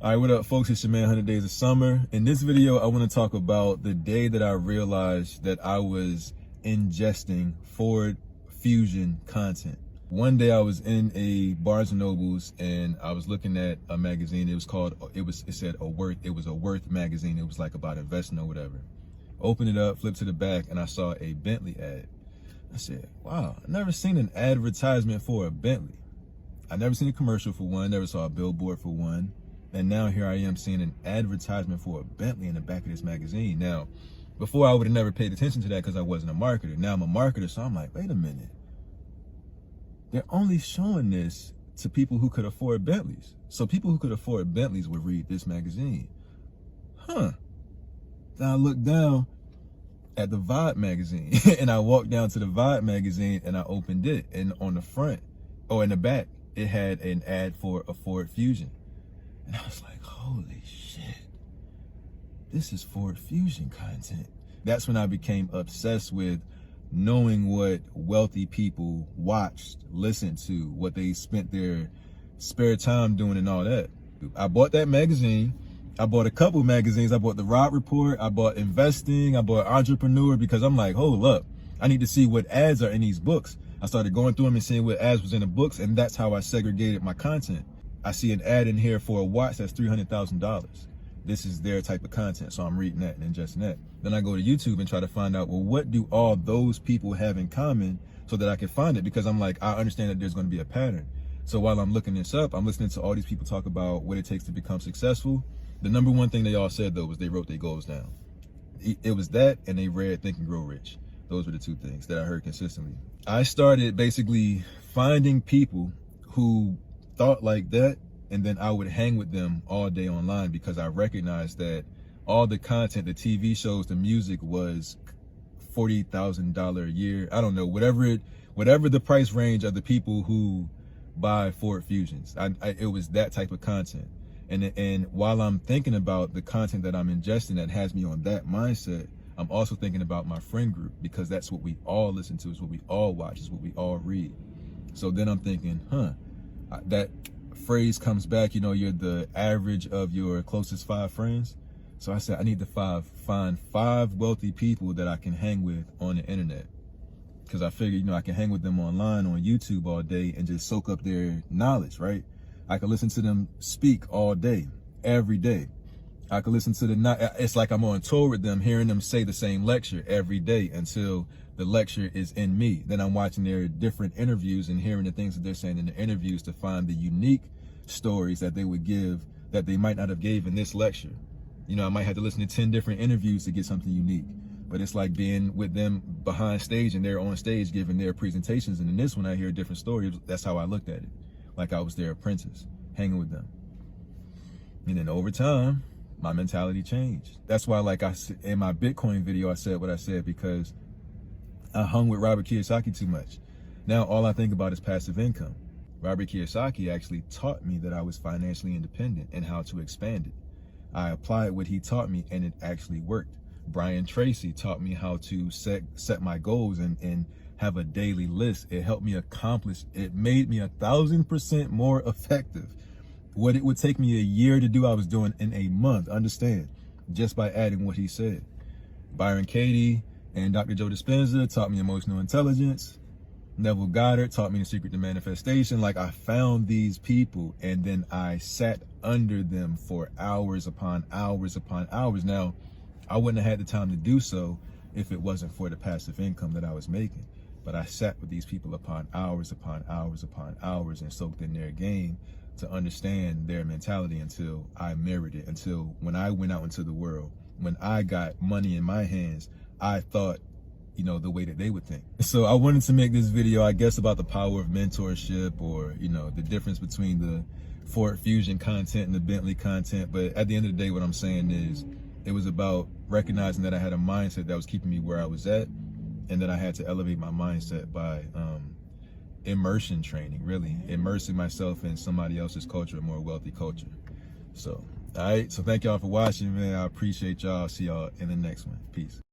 All right, what up, folks? It's your man, 100 Days of Summer. In this video, I want to talk about the day that I realized that I was ingesting Ford Fusion content. One day I was in a Barnes & Noble's and I was looking at a magazine. It said it was a Worth magazine. It was like about investing or whatever. Opened it up, flipped to the back, and I saw a Bentley ad. I said, wow, I've never seen an advertisement for a Bentley. I never seen a commercial for one, never saw a billboard for one. And now here I am seeing an advertisement for a Bentley in the back of this magazine. Now, before I would have never paid attention to that because I wasn't a marketer. Now I'm a marketer, so I'm like, wait a minute. They're only showing this to people who could afford Bentleys. So people who could afford Bentleys would read this magazine. Huh. Then I looked down at the Vibe magazine and I walked down to the Vibe magazine and I opened it. And on the front, in the back, it had an ad for a Ford Fusion. And I was like, holy shit, this is Ford Fusion content. That's when I became obsessed with knowing what wealthy people watched, listened to, what they spent their spare time doing and all that. I bought that magazine. I bought a couple magazines. I bought the Rob Report. I bought Investing. I bought Entrepreneur because I'm like, hold up, I need to see what ads are in these books. I started going through them and seeing what ads was in the books, and that's how I segregated my content. I see an ad in here for a watch that's $300,000. This is their type of content, so I'm reading that and ingesting that. Then I go to YouTube and try to find out, well, what do all those people have in common so that I can find it? Because I'm like, I understand that there's going to be a pattern. So while I'm looking this up, I'm listening to all these people talk about what it takes to become successful. The number one thing they all said, though, was they wrote their goals down. It was that, and they read Think and Grow Rich. Those were the two things that I heard consistently. I started basically finding people who thought like that, and then I would hang with them all day online because I recognized that all the content, the TV shows, the music was $40,000 a year. I don't know, whatever the price range of the people who buy Ford Fusions. It was that type of content. And while I'm thinking about the content that I'm ingesting that has me on that mindset, I'm also thinking about my friend group because that's what we all listen to, is what we all watch, is what we all read. So then I'm thinking, that phrase comes back, you're the average of your closest 5 friends. So I said, I need to find 5 wealthy people that I can hang with on the internet. Because I figured, I can hang with them online on YouTube all day and just soak up their knowledge, right? I can listen to them speak all day, every day. I could listen to it's like I'm on tour with them, hearing them say the same lecture every day until the lecture is in me. Then I'm watching their different interviews and hearing the things that they're saying in the interviews to find the unique stories that they would give that they might not have gave in this lecture. I might have to listen to 10 different interviews to get something unique, but it's like being with them behind stage and they're on stage giving their presentations. And in this one, I hear a different story. That's how I looked at it. Like I was their apprentice, hanging with them. And then over time, my mentality changed. That's why, in my Bitcoin video, I said what I said because I hung with Robert Kiyosaki too much. Now all I think about is passive income. Robert Kiyosaki actually taught me that I was financially independent and how to expand it. I applied what he taught me and it actually worked. Brian Tracy taught me how to set my goals and have a daily list. It helped me accomplish, it made me 1,000% more effective. What it would take me a year to do, I was doing in a month, understand, just by adding what he said. Byron Katie and Dr. Joe Dispenza taught me emotional intelligence. Neville Goddard taught me the secret to manifestation. Like, I found these people and then I sat under them for hours upon hours upon hours. Now, I wouldn't have had the time to do so if it wasn't for the passive income that I was making. But I sat with these people upon hours upon hours upon hours and soaked in their game to understand their mentality until I mirrored it, until when I went out into the world, when I got money in my hands, I thought, the way that they would think. So I wanted to make this video, I guess, about the power of mentorship, or, the difference between the Ford Fusion content and the Bentley content. But at the end of the day, what I'm saying is it was about recognizing that I had a mindset that was keeping me where I was at, and that I had to elevate my mindset by immersion training, really immersing myself in somebody else's culture, a more wealthy culture. So, all right. So thank y'all for watching, man. I appreciate y'all. See y'all in the next one. Peace.